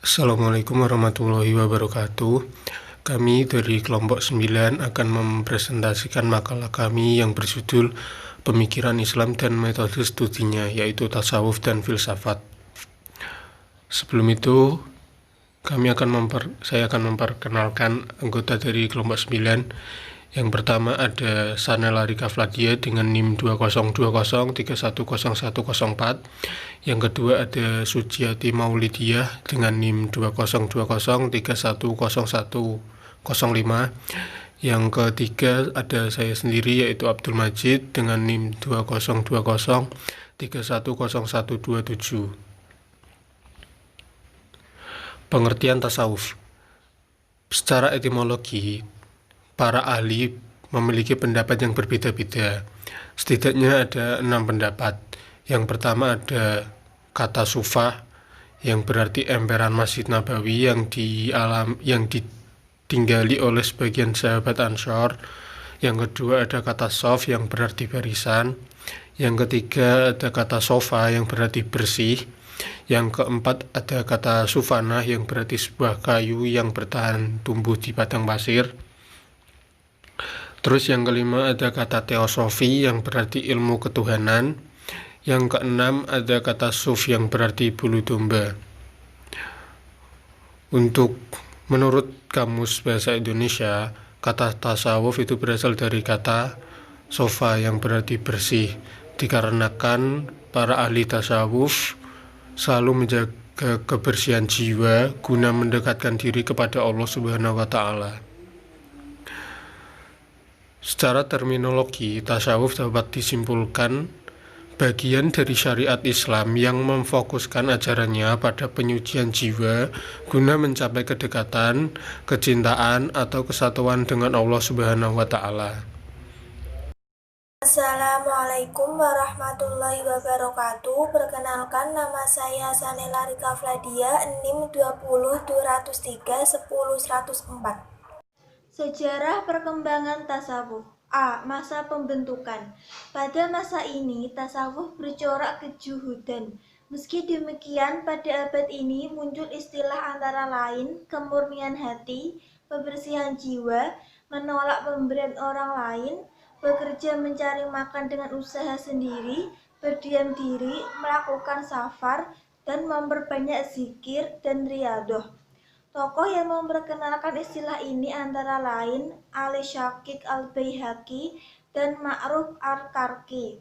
Assalamualaikum warahmatullahi wabarakatuh. Kami dari kelompok 9 akan mempresentasikan makalah kami yang berjudul Pemikiran Islam dan Metode Studinya, yaitu Tasawuf dan Filsafat. Sebelum itu, saya akan memperkenalkan anggota dari kelompok 9. Yang pertama ada Sanela Rika Fladia dengan NIM 2020310104. Yang kedua ada Sujiati Maulidiah dengan NIM 2020310105. Yang ketiga ada saya sendiri yaitu Abdul Majid dengan NIM 2020310127. Pengertian tasawuf. Secara etimologi, para ahli memiliki pendapat yang berbeda-beda. Setidaknya ada 6 pendapat. Yang pertama ada kata sufah, yang berarti emperan Masjid Nabawi yang ditinggali oleh sebagian sahabat Ansor. Yang kedua ada kata sof, yang berarti barisan. Yang ketiga ada kata sofa, yang berarti bersih. Yang keempat ada kata sufana, yang berarti sebuah kayu yang bertahan tumbuh di padang pasir. Terus yang kelima ada kata teosofi, yang berarti ilmu ketuhanan. Yang keenam ada kata suf, yang berarti bulu domba. Menurut Kamus Bahasa Indonesia, kata tasawuf itu berasal dari kata sofa, yang berarti bersih, dikarenakan para ahli tasawuf selalu menjaga kebersihan jiwa guna mendekatkan diri kepada Allah Subhanahu wa Ta'ala. Secara terminologi, tasawuf dapat disimpulkan bagian dari syariat Islam yang memfokuskan ajarannya pada penyucian jiwa guna mencapai kedekatan, kecintaan, atau kesatuan dengan Allah Subhanahu wa Ta'ala. Assalamualaikum warahmatullahi wabarakatuh. Perkenalkan, nama saya Sanela Rika Fladia, NIM 20203-10104. Sejarah perkembangan tasawuf. A. Masa pembentukan. Pada masa ini, tasawuf bercorak kejuhudan. Meski demikian, pada abad ini muncul istilah antara lain kemurnian hati, kebersihan jiwa, menolak pemberian orang lain, bekerja mencari makan dengan usaha sendiri, berdiam diri, melakukan safar, dan memperbanyak zikir dan riyadhah. Tokoh yang memperkenalkan istilah ini antara lain Ali Syakik Al-Baihaqi dan Ma'ruf Al-Karki.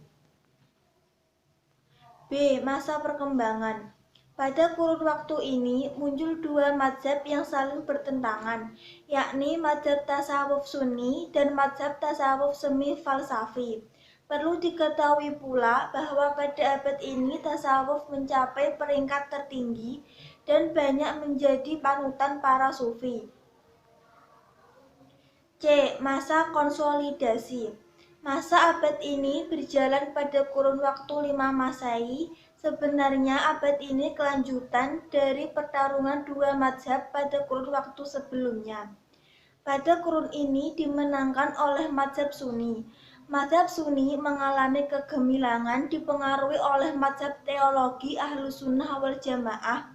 B. Masa perkembangan. Pada kurun waktu ini muncul dua mazhab yang saling bertentangan, yakni mazhab tasawuf Sunni dan mazhab tasawuf semi falsafi. Perlu diketahui pula bahwa pada abad ini tasawuf mencapai peringkat tertinggi dan banyak menjadi panutan para sufi. C. Masa konsolidasi. Masa abad ini berjalan pada kurun waktu 5 Masehi. Sebenarnya abad ini kelanjutan dari pertarungan dua mazhab pada kurun waktu sebelumnya. Pada kurun ini dimenangkan oleh mazhab Sunni. Mazhab Sunni mengalami kegemilangan dipengaruhi oleh mazhab teologi Ahlus Sunnah wal Jamaah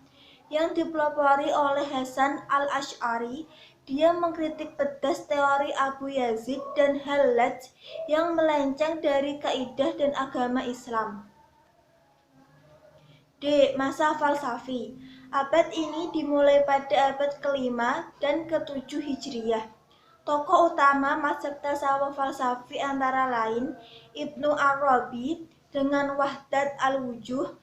yang dipelopori oleh Hasan al-Asy'ari. Dia mengkritik pedas teori Abu Yazid dan Hallaj yang melenceng dari kaidah dan agama Islam. D. Masa falsafi. Abad ini dimulai pada abad ke-5 dan ke-7 Hijriyah. Tokoh utama mazhab tasawuf falsafi antara lain Ibnu Arabi dengan Wahdat al-Wujuh,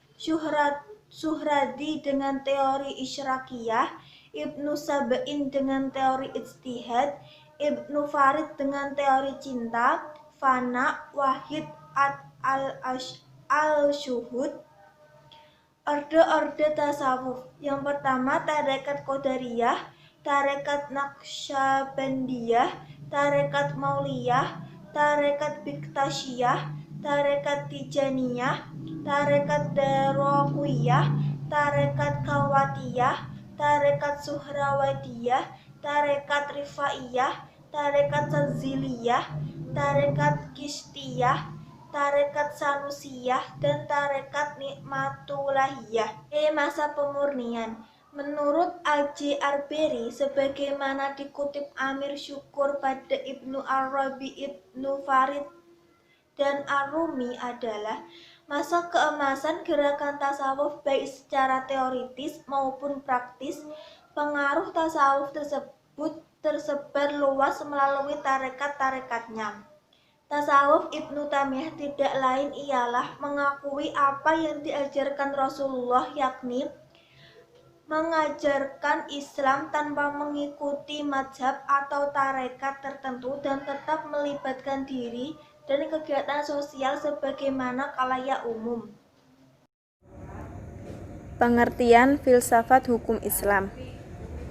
Suhradi dengan teori Isyrakiyah, Ibnu Sab'in dengan teori ijtihad, Ibnu Farid dengan teori cinta, fana, wahid, al-syuhud. Orde-orde tasawuf. Yang pertama tarekat Qadariyah, tarekat Naqsyabandiyah, tarekat Mauliyah, tarekat Biktasyiyah, tarekat Tijaniyah, tarekat Darawiyah, tarekat Kawatiyah, tarekat Suhrawadiyah, tarekat Rifaiyah, tarekat Saziliyah, tarekat Kistiyah, tarekat Sanusiyah, dan tarekat Nikmatulahiyah. Masa pemurnian. Menurut Al-Jarberi, sebagaimana dikutip Amir Syukur pada Ibnu Arabi, Ibnu Farid, dan Ar-Rumi adalah masa keemasan gerakan tasawuf baik secara teoritis maupun praktis. Pengaruh tasawuf tersebut tersebar luas melalui tarekat-tarekatnya. Tasawuf Ibnu Taimiyah tidak lain ialah mengakui apa yang diajarkan Rasulullah, yakni mengajarkan Islam tanpa mengikuti mazhab atau tarekat tertentu dan tetap melibatkan diri dan kegiatan sosial sebagaimana khalayak umum. Pengertian filsafat hukum Islam.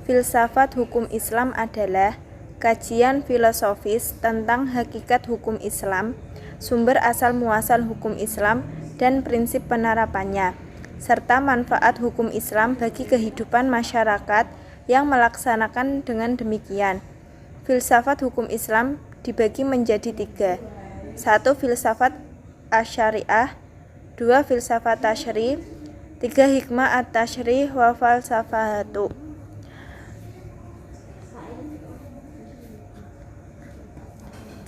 Filsafat hukum Islam adalah kajian filosofis tentang hakikat hukum Islam, sumber asal muasal hukum Islam dan prinsip penerapannya, serta manfaat hukum Islam bagi kehidupan masyarakat yang melaksanakan dengan demikian. Filsafat hukum Islam dibagi menjadi 3. 1. Filsafat asy-syariah, 2. Filsafat tasyri', 3. Hikmah at-tasyri' wa falsafatu.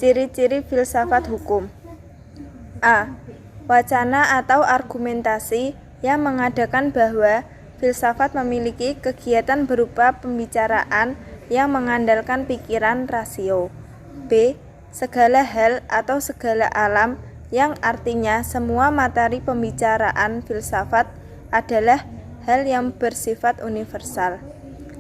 Ciri-ciri filsafat hukum. A. Wacana atau argumentasi yang mengadakan bahwa filsafat memiliki kegiatan berupa pembicaraan yang mengandalkan pikiran rasio. B. Segala hal atau segala alam, yang artinya semua materi pembicaraan filsafat adalah hal yang bersifat universal.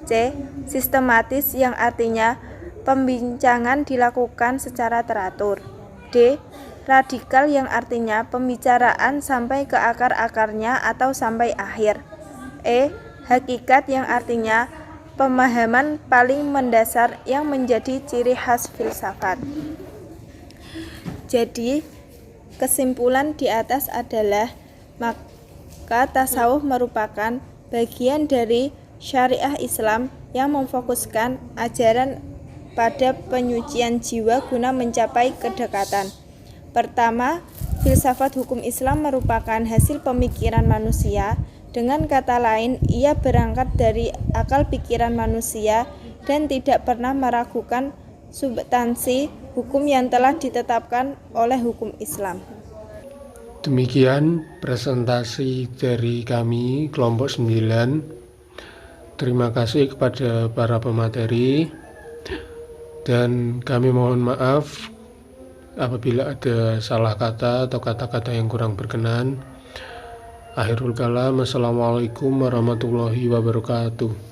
C. Sistematis, yang artinya pembincangan dilakukan secara teratur. D. Radikal, yang artinya pembicaraan sampai ke akar-akarnya atau sampai akhir. E. Hakikat, yang artinya pemahaman paling mendasar yang menjadi ciri khas filsafat. Jadi, kesimpulan di atas adalah maka tasawuf merupakan bagian dari syariah Islam yang memfokuskan ajaran pada penyucian jiwa guna mencapai kedekatan. Pertama, filsafat hukum Islam merupakan hasil pemikiran manusia. Dengan kata lain, ia berangkat dari akal pikiran manusia dan tidak pernah meragukan substansi hukum yang telah ditetapkan oleh hukum Islam. Demikian presentasi dari kami kelompok 9. Terima kasih kepada para pemateri dan kami mohon maaf apabila ada salah kata atau kata-kata yang kurang berkenan. Akhirul kalam, assalamualaikum warahmatullahi wabarakatuh.